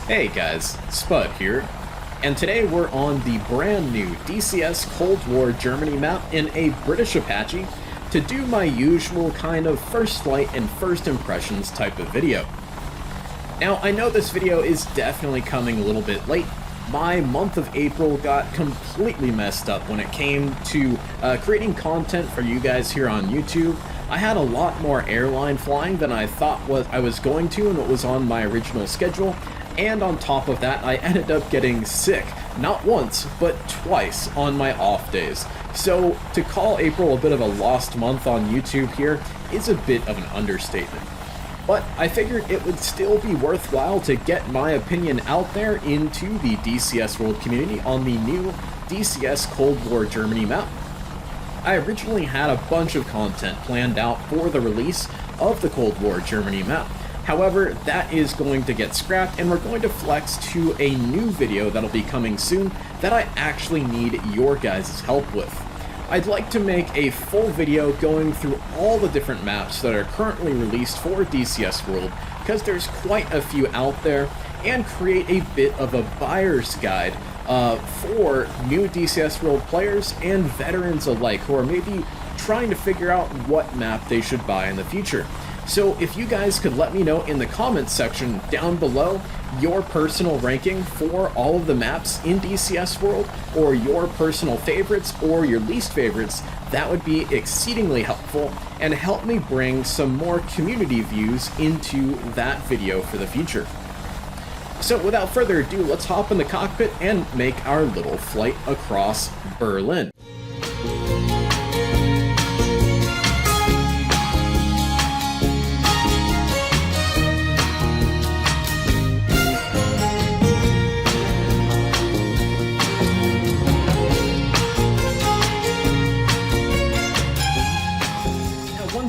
Hey guys, Spud here, and today we're on the brand new DCS Cold War Germany map in a British Apache to do my usual kind of first flight and first impressions type of video. Now, I know this video is definitely coming a little bit late. My month of April got completely messed up when it came to creating content for you guys here on YouTube. I had a lot more airline flying than I thought I was going to and what was on my original schedule. And on top of that, I ended up getting sick, not once, but twice on my off days. So to call April a bit of a lost month on YouTube here is a bit of an understatement. But I figured it would still be worthwhile to get my opinion out there into the DCS world community on the new DCS Cold War Germany map. I originally had a bunch of content planned out for the release of the Cold War Germany map. However, that is going to get scrapped and we're going to flex to a new video that'll be coming soon that I actually need your guys' help with. I'd like to make a full video going through all the different maps that are currently released for DCS World, because there's quite a few out there, and create a bit of a buyer's guide for new DCS World players and veterans alike who are maybe trying to figure out what map they should buy in the future. So if you guys could let me know in the comments section down below your personal ranking for all of the maps in DCS World, or your personal favorites or your least favorites, that would be exceedingly helpful and help me bring some more community views into that video for the future. So without further ado, let's hop in the cockpit and make our little flight across Berlin.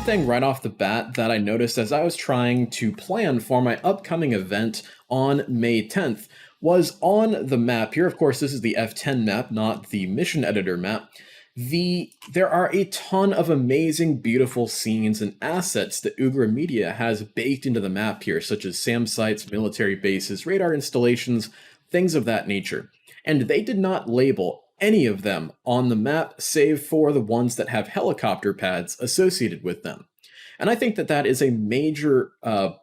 Thing right off the bat that I noticed as I was trying to plan for my upcoming event on May 10th was on the map here. Of course, this is the F10 map, not the mission editor map. There are a ton of amazing, beautiful scenes and assets that Ugra Media has baked into the map here, such as SAM sites, military bases, radar installations, things of that nature. And they did not label any of them on the map, save for the ones that have helicopter pads associated with them. And I think that that is a major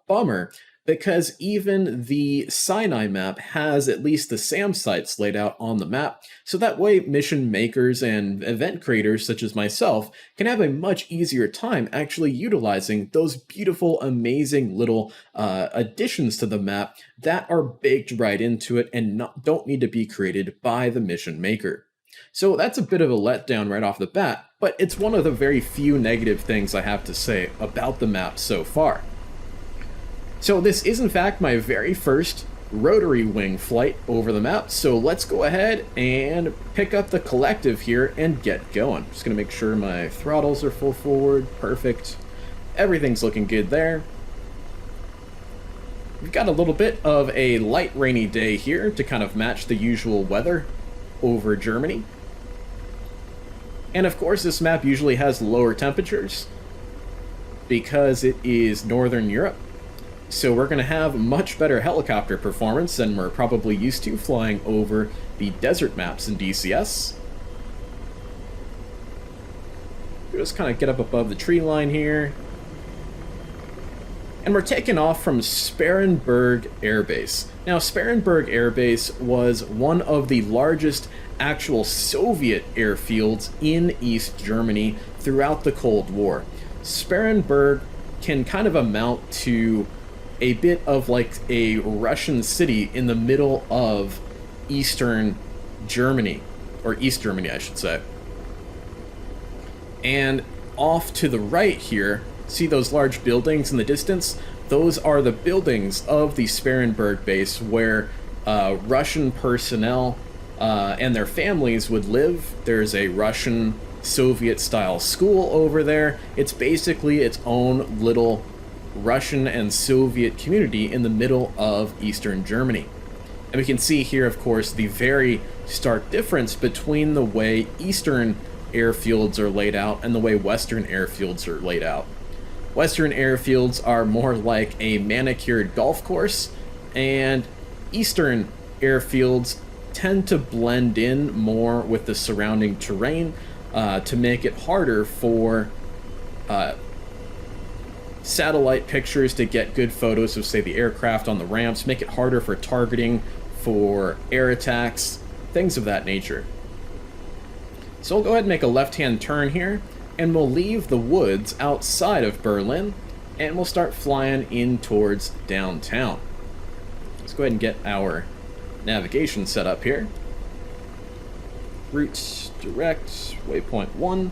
bummer, because even the Sinai map has at least the SAM sites laid out on the map, so that way mission makers and event creators such as myself can have a much easier time actually utilizing those beautiful, amazing little additions to the map that are baked right into it and don't need to be created by the mission maker. So that's a bit of a letdown right off the bat, but it's one of the very few negative things I have to say about the map so far. So this is in fact my very first rotary wing flight over the map, so let's go ahead and pick up the collective here and get going. Just gonna make sure my throttles are full forward, perfect. Everything's looking good there. We've got a little bit of a light rainy day here to kind of match the usual weather over Germany. And of course, this map usually has lower temperatures because it is Northern Europe. So we're going to have much better helicopter performance than we're probably used to flying over the desert maps in DCS. Just kind of get up above the tree line here. And we're taking off from Sparrenburg Air Base. Now, Sparrenburg Air Base was one of the largest actual Soviet airfields in East Germany throughout the Cold War. Sparrenburg can kind of amount to a bit of like a Russian city in the middle of Eastern Germany, or East Germany, I should say. And off to the right here, see those large buildings in the distance? Those are the buildings of the Sparrenburg base where Russian personnel and their families would live. There's a Russian Soviet-style school over there. It's basically its own little Russian and Soviet community in the middle of Eastern Germany. And we can see here, of course, the very stark difference between the way Eastern airfields are laid out and the way Western airfields are laid out. Western airfields are more like a manicured golf course, and eastern airfields tend to blend in more with the surrounding terrain to make it harder for satellite pictures to get good photos of, say, the aircraft on the ramps, make it harder for targeting, for air attacks, things of that nature. So we'll go ahead and make a left-hand turn here, and we'll leave the woods outside of Berlin, and we'll start flying in towards downtown. Let's go ahead and get our navigation set up here. Route direct, waypoint 1.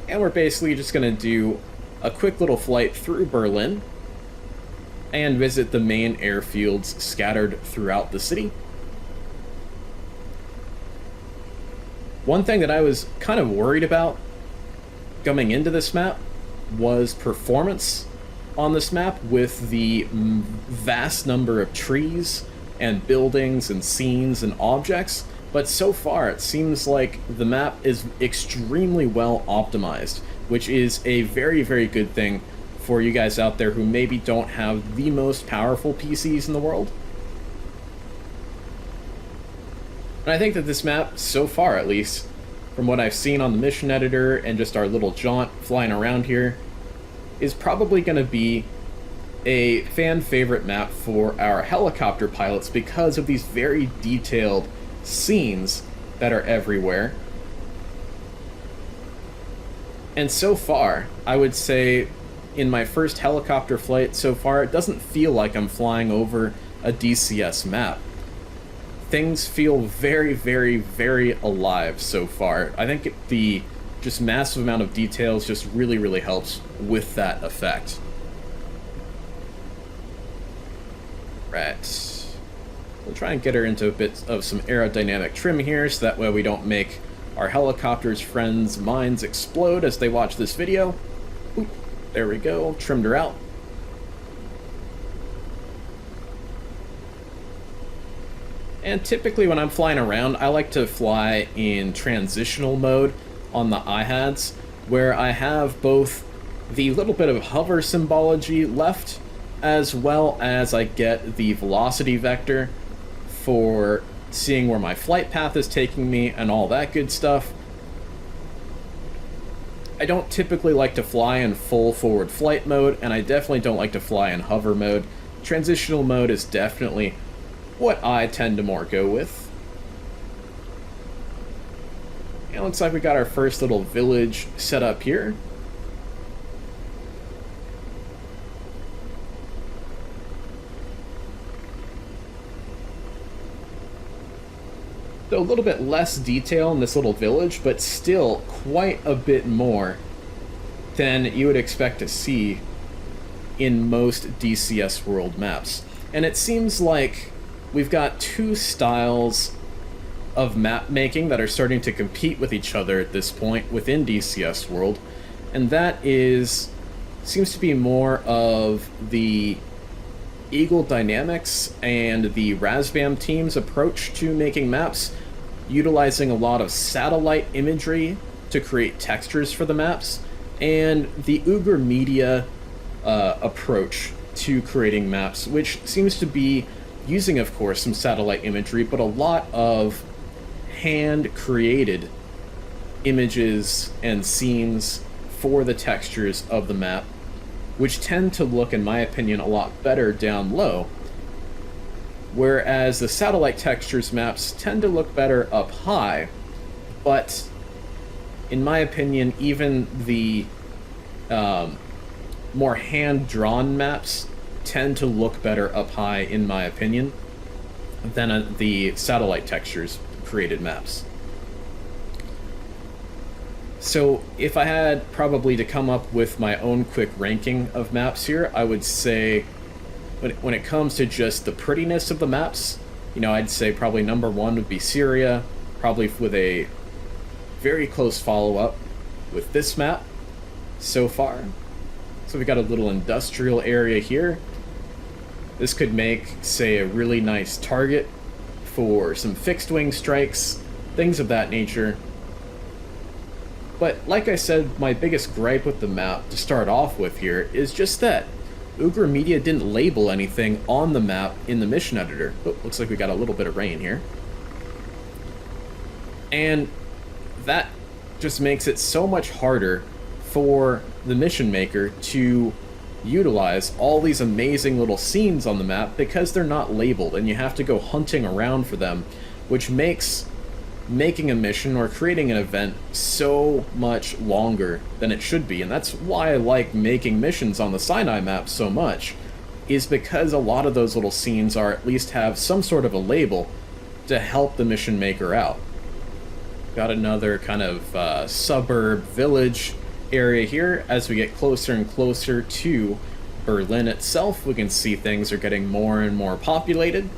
And we're basically just going to do a quick little flight through Berlin and visit the main airfields scattered throughout the city. One thing that I was kind of worried about coming into this map was performance on this map with the vast number of trees and buildings and scenes and objects, but so far it seems like the map is extremely well optimized, which is a very, very good thing for you guys out there who maybe don't have the most powerful PCs in the world. And I think that this map, so far at least, from what I've seen on the mission editor and just our little jaunt flying around here, is probably going to be a fan favorite map for our helicopter pilots because of these very detailed scenes that are everywhere. And so far, I would say in my first helicopter flight so far, it doesn't feel like I'm flying over a DCS map. Things feel very, very, very alive so far. I think the just massive amount of details just really, really helps with that effect. Right. We'll try and get her into a bit of some aerodynamic trim here, so that way we don't make our helicopter's friends' minds explode as they watch this video. Oop, there we go, trimmed her out. And typically when I'm flying around, I like to fly in transitional mode on the iHads, where I have both the little bit of hover symbology left, as well as I get the velocity vector for seeing where my flight path is taking me and all that good stuff. I don't typically like to fly in full forward flight mode, and I definitely don't like to fly in hover mode. Transitional mode is definitely what I tend to more go with. And it looks like we got our first little village set up here. So a little bit less detail in this little village, but still quite a bit more than you would expect to see in most DCS World maps. And it seems like we've got two styles of map making that are starting to compete with each other at this point within DCS World, and that seems to be more of the Eagle Dynamics and the Razbam team's approach to making maps, utilizing a lot of satellite imagery to create textures for the maps, and the Uyghur Media approach to creating maps, which seems to be using, of course, some satellite imagery, but a lot of hand-created images and scenes for the textures of the map, which tend to look, in my opinion, a lot better down low, whereas the satellite textures maps tend to look better up high, but in my opinion, even the more hand-drawn maps tend to look better up high, in my opinion, than the satellite textures created maps. So if I had probably to come up with my own quick ranking of maps here, I would say when it comes to just the prettiness of the maps, I'd say probably number one would be Syria, probably with a very close follow-up with this map so far. So we got a little industrial area here. This could make, say, a really nice target for some fixed-wing strikes, things of that nature. But like I said, my biggest gripe with the map to start off with here is just that Ugra Media didn't label anything on the map in the mission editor. Oh, looks like we got a little bit of rain here. And that just makes it so much harder for the mission maker to utilize all these amazing little scenes on the map because they're not labeled and you have to go hunting around for them, which makes making a mission or creating an event so much longer than it should be. And that's why I like making missions on the Sinai map so much, is because a lot of those little scenes are at least have some sort of a label to help the mission maker out. Got another kind of suburb village area here. As we get closer and closer to Berlin itself, we can see things are getting more and more populated.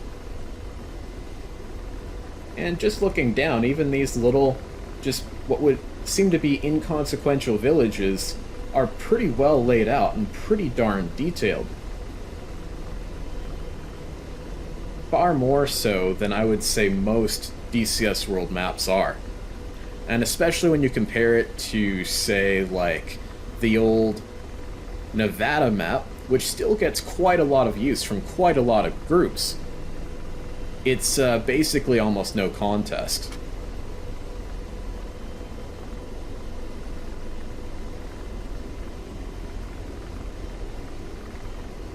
And just looking down, even these little, just what would seem to be inconsequential villages are pretty well laid out and pretty darn detailed. Far more so than I would say most DCS World maps are. And especially when you compare it to, say, like, the old Nevada map, which still gets quite a lot of use from quite a lot of groups. It's basically almost no contest.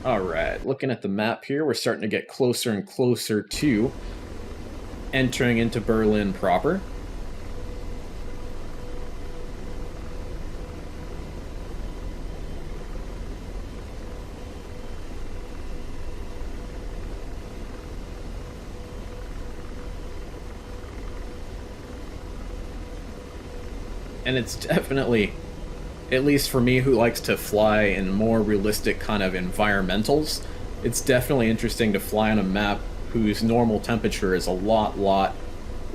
Alright, looking at the map here, we're starting to get closer and closer to entering into Berlin proper. And it's definitely, at least for me who likes to fly in more realistic kind of environmentals, it's definitely interesting to fly on a map whose normal temperature is a lot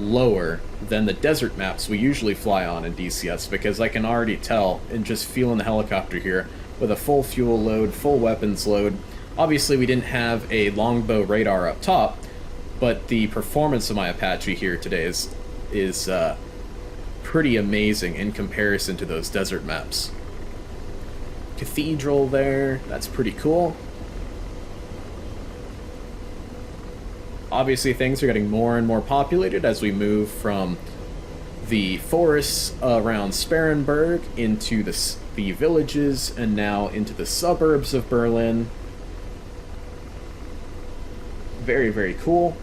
lower than the desert maps we usually fly on in DCS, because I can already tell, and just feeling the helicopter here, with a full fuel load, full weapons load. Obviously we didn't have a longbow radar up top, but the performance of my Apache here today is pretty amazing in comparison to those desert maps. Cathedral there, that's pretty cool. Obviously things are getting more and more populated as we move from the forests around Sparrenburg into the villages and now into the suburbs of Berlin. Very, very cool.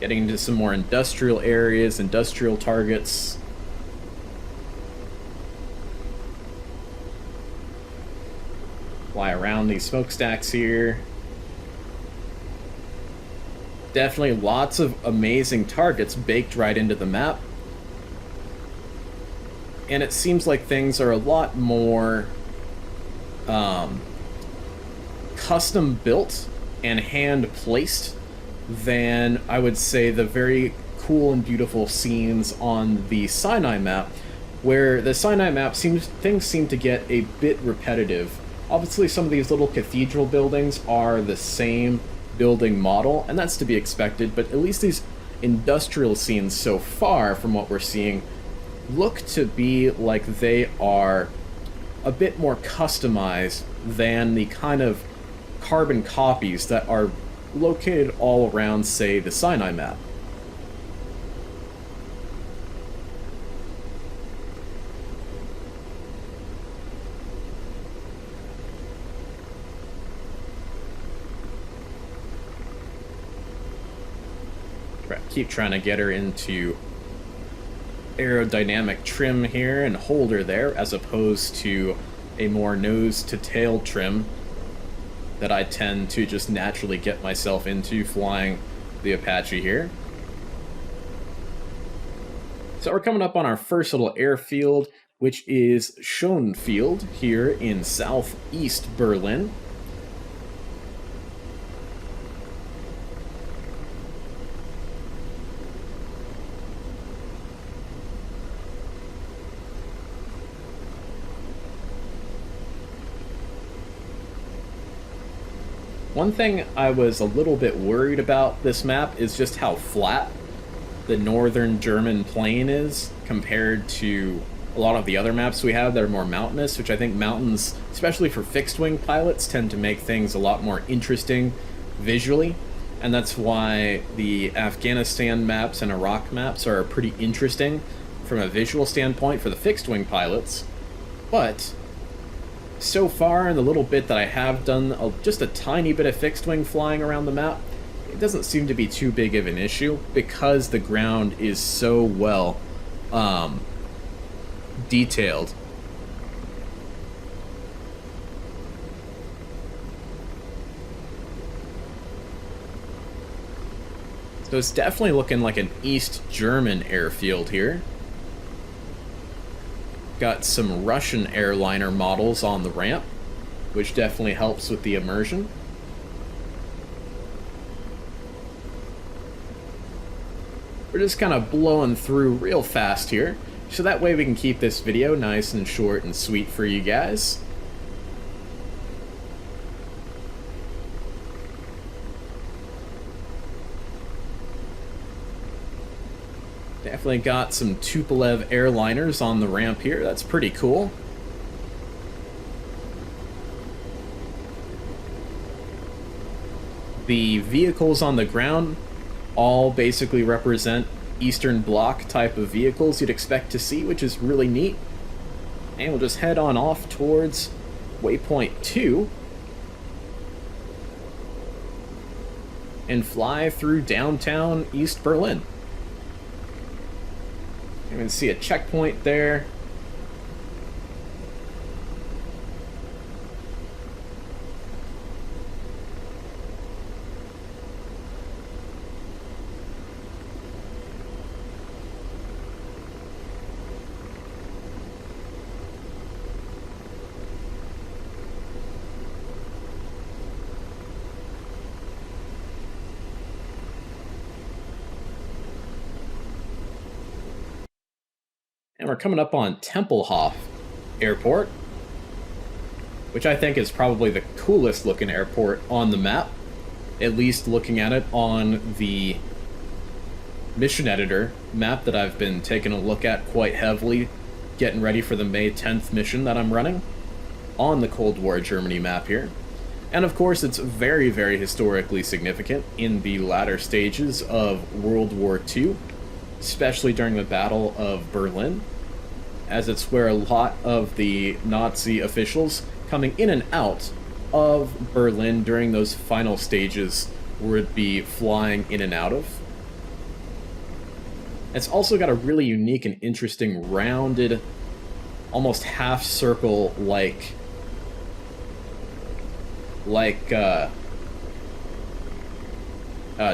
Getting into some more industrial areas, industrial targets. Fly around these smokestacks here. Definitely lots of amazing targets baked right into the map. And it seems like things are a lot more custom built and hand placed than, I would say, the very cool and beautiful scenes on the Sinai map, where the Sinai map things seem to get a bit repetitive. Obviously some of these little cathedral buildings are the same building model, and that's to be expected, but at least these industrial scenes so far, from what we're seeing, look to be like they are a bit more customized than the kind of carbon copies that are located all around, say, the Sinai map. Keep trying to get her into aerodynamic trim here and hold her there, as opposed to a more nose to tail trim that I tend to just naturally get myself into flying the Apache here. So we're coming up on our first little airfield, which is Schönefeld here in southeast Berlin. One thing I was a little bit worried about this map is just how flat the northern German plain is compared to a lot of the other maps we have that are more mountainous, which I think mountains, especially for fixed-wing pilots, tend to make things a lot more interesting visually. And that's why the Afghanistan maps and Iraq maps are pretty interesting from a visual standpoint for the fixed-wing pilots. But so far, in the little bit that I have done, just a tiny bit of fixed-wing flying around the map, it doesn't seem to be too big of an issue because the ground is so well detailed. So it's definitely looking like an East German airfield here. Got some Russian airliner models on the ramp, which definitely helps with the immersion. We're just kind of blowing through real fast here, so that way we can keep this video nice and short and sweet for you guys. Definitely got some Tupolev airliners on the ramp here. That's pretty cool. The vehicles on the ground all basically represent Eastern Bloc type of vehicles you'd expect to see, which is really neat. And we'll just head on off towards waypoint 2 and fly through downtown East Berlin. You can see a checkpoint there. And we're coming up on Tempelhof Airport, which I think is probably the coolest looking airport on the map, at least looking at it on the mission editor map that I've been taking a look at quite heavily, getting ready for the May 10th mission that I'm running on the Cold War Germany map here. And of course, it's very, very historically significant in the latter stages of World War II, especially during the Battle of Berlin, as it's where a lot of the Nazi officials coming in and out of Berlin during those final stages would be flying in and out of. It's also got a really unique and interesting rounded, almost half circle like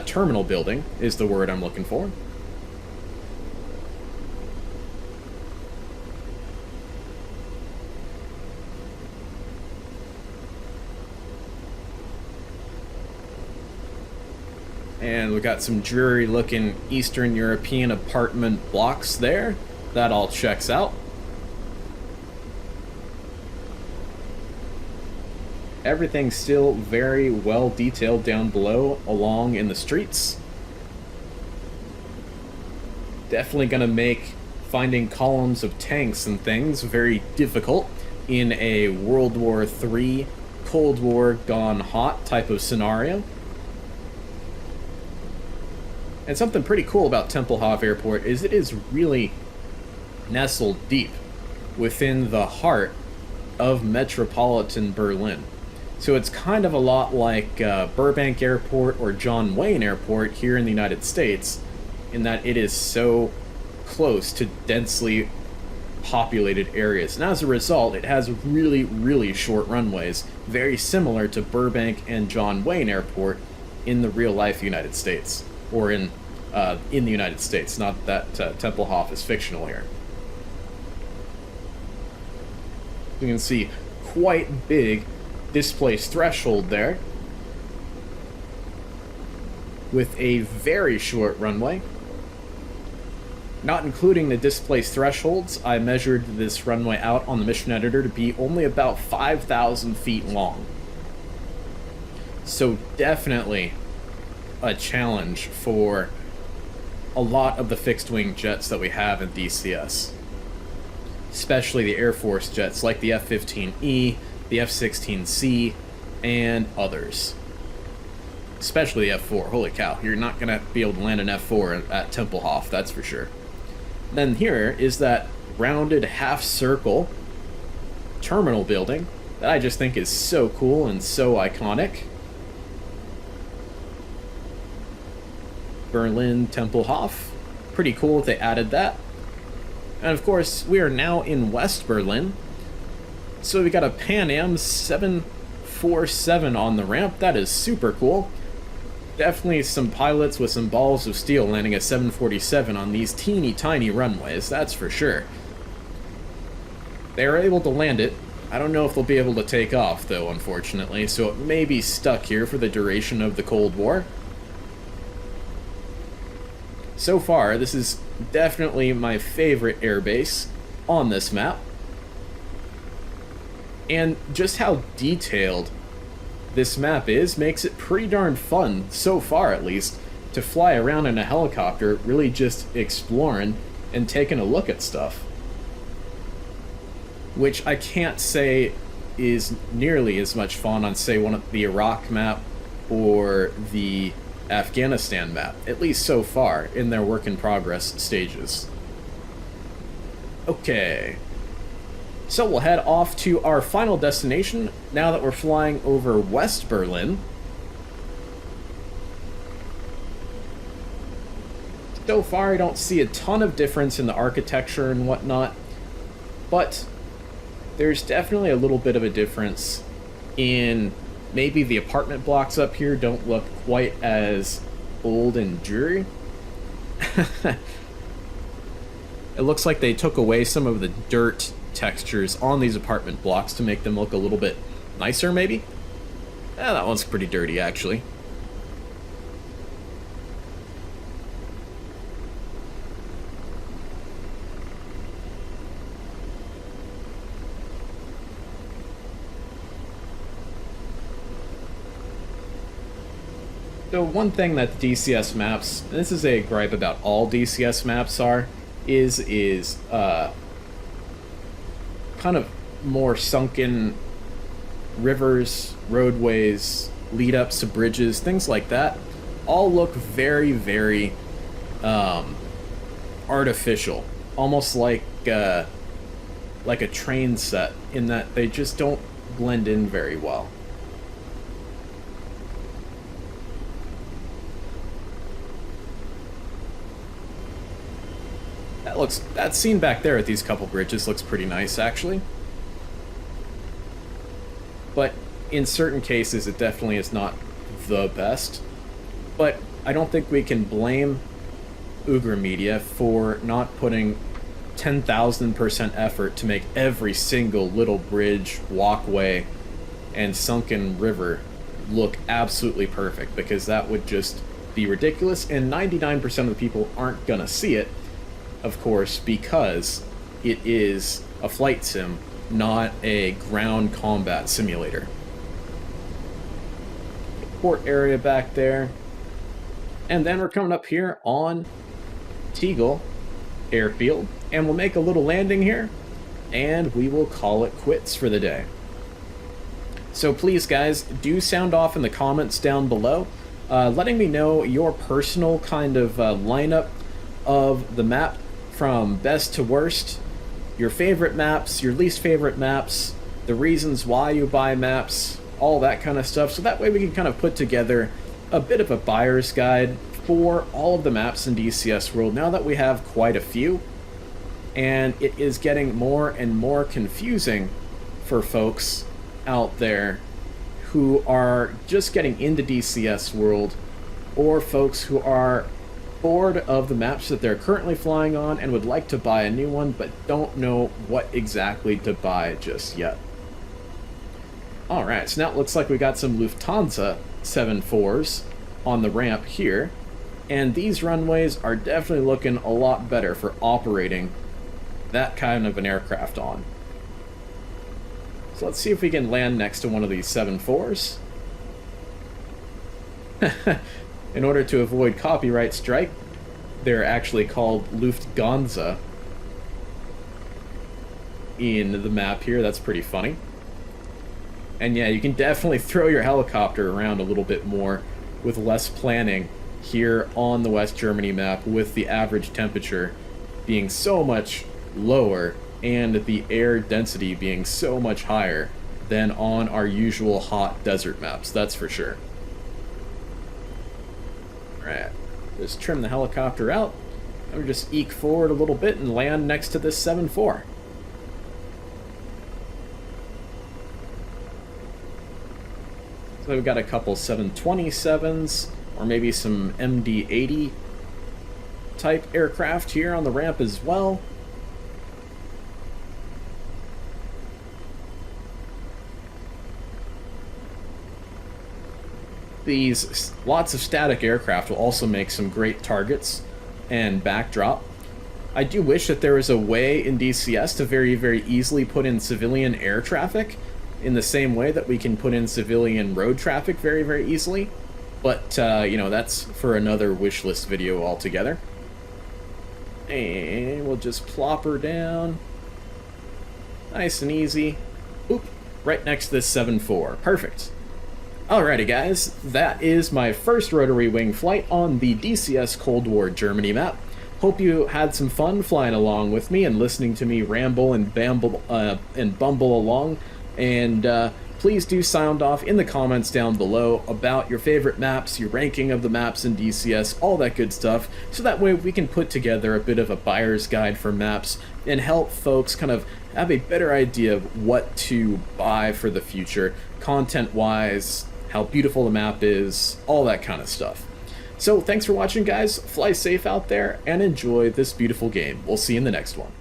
terminal building is the word I'm looking for. And we got some dreary looking Eastern European apartment blocks there. That all checks out. Everything's still very well detailed down below along in the streets. Definitely gonna make finding columns of tanks and things very difficult in a World War III, Cold War gone hot type of scenario. And something pretty cool about Tempelhof Airport is it is really nestled deep within the heart of metropolitan Berlin. So it's kind of a lot like Burbank Airport or John Wayne Airport here in the United States, in that it is so close to densely populated areas. And as a result, it has really, really short runways, very similar to Burbank and John Wayne Airport in the real-life United States. Or in the United States, not that Tempelhof is fictional here. You can see quite big displaced threshold there, with a very short runway. Not including the displaced thresholds, I measured this runway out on the mission editor to be only about 5,000 feet long. So definitely a challenge for a lot of the fixed-wing jets that we have in DCS. Especially the Air Force jets like the F-15E, the F-16C, and others. Especially the F-4. Holy cow, you're not going to be able to land an F-4 at Tempelhof, that's for sure. Then here is that rounded half-circle terminal building that I just think is so cool and so iconic. Berlin Tempelhof. Pretty cool if they added that. And of course, we are now in West Berlin. So we got a Pan Am 747 on the ramp. That is super cool. Definitely some pilots with some balls of steel landing a 747 on these teeny tiny runways, that's for sure. They are able to land it. I don't know if they'll be able to take off though, unfortunately, so it may be stuck here for the duration of the Cold War. So far, this is definitely my favorite airbase on this map. And just how detailed this map is makes it pretty darn fun, so far at least, to fly around in a helicopter, really just exploring and taking a look at stuff. Which I can't say is nearly as much fun on, say, one of the Iraq map or the Afghanistan map, at least so far in their work in progress stages. Okay. So we'll head off to our final destination now that we're flying over West Berlin. So far I don't see a ton of difference in the architecture and whatnot, but there's definitely a little bit of a difference in maybe the apartment blocks up here don't look quite as old and dreary. It looks like they took away some of the dirt textures on these apartment blocks to make them look a little bit nicer, maybe? Yeah, that one's pretty dirty, actually. So one thing that the DCS maps, and this is a gripe about all DCS maps is kind of more sunken rivers, roadways, lead-ups to bridges, things like that, all look very, very artificial, almost like a train set, in that they just don't blend in very well. That scene back there at these couple bridges looks pretty nice, actually. But in certain cases, it definitely is not the best. But I don't think we can blame Uyghur Media for not putting 10,000% effort to make every single little bridge, walkway, and sunken river look absolutely perfect, because that would just be ridiculous, and 99% of the people aren't gonna see it. Of course, because it is a flight sim, not a ground combat simulator. Port area back there. And then we're coming up here on Tegel Airfield, and we'll make a little landing here, and we will call it quits for the day. So please, guys, do sound off in the comments down below, letting me know your personal kind of lineup of the map, from best to worst, your favorite maps, your least favorite maps, the reasons why you buy maps, all that kind of stuff, so that way we can kind of put together a bit of a buyer's guide for all of the maps in DCS World, now that we have quite a few, and it is getting more and more confusing for folks out there who are just getting into DCS World, or folks who are bored of the maps that they're currently flying on and would like to buy a new one but don't know what exactly to buy just yet. Alright, so now it looks like we got some Lufthansa 74s on the ramp here, and these runways are definitely looking a lot better for operating that kind of an aircraft on. So let's see if we can land next to one of these 74s. In order to avoid copyright strike, They're actually called Lufthansa in the map here. That's pretty funny. And yeah, you can definitely throw your helicopter around a little bit more with less planning here on the West Germany map, with the average temperature being so much lower and the air density being so much higher than on our usual hot desert maps, that's for sure. Alright, just trim the helicopter out, and we just eke forward a little bit and land next to this 7-4. So we've got a couple 727s, or maybe some MD-80 type aircraft here on the ramp as well. These lots of static aircraft will also make some great targets and backdrop. I do wish that there was a way in DCS to very easily put in civilian air traffic in the same way that we can put in civilian road traffic very easily. But, you know, that's for another wish list video altogether. And we'll just plop her down. Nice and easy. Oop, right next to this 7-4. Perfect. Alrighty guys, that is my first rotary wing flight on the DCS Cold War Germany map. Hope you had some fun flying along with me and listening to me ramble and bumble along. And please do sound off in the comments down below about your favorite maps, your ranking of the maps in DCS, all that good stuff, so that way we can put together a bit of a buyer's guide for maps and help folks kind of have a better idea of what to buy for the future, content-wise, how beautiful the map is, all that kind of stuff. So thanks for watching guys, fly safe out there, and enjoy this beautiful game. We'll see you in the next one.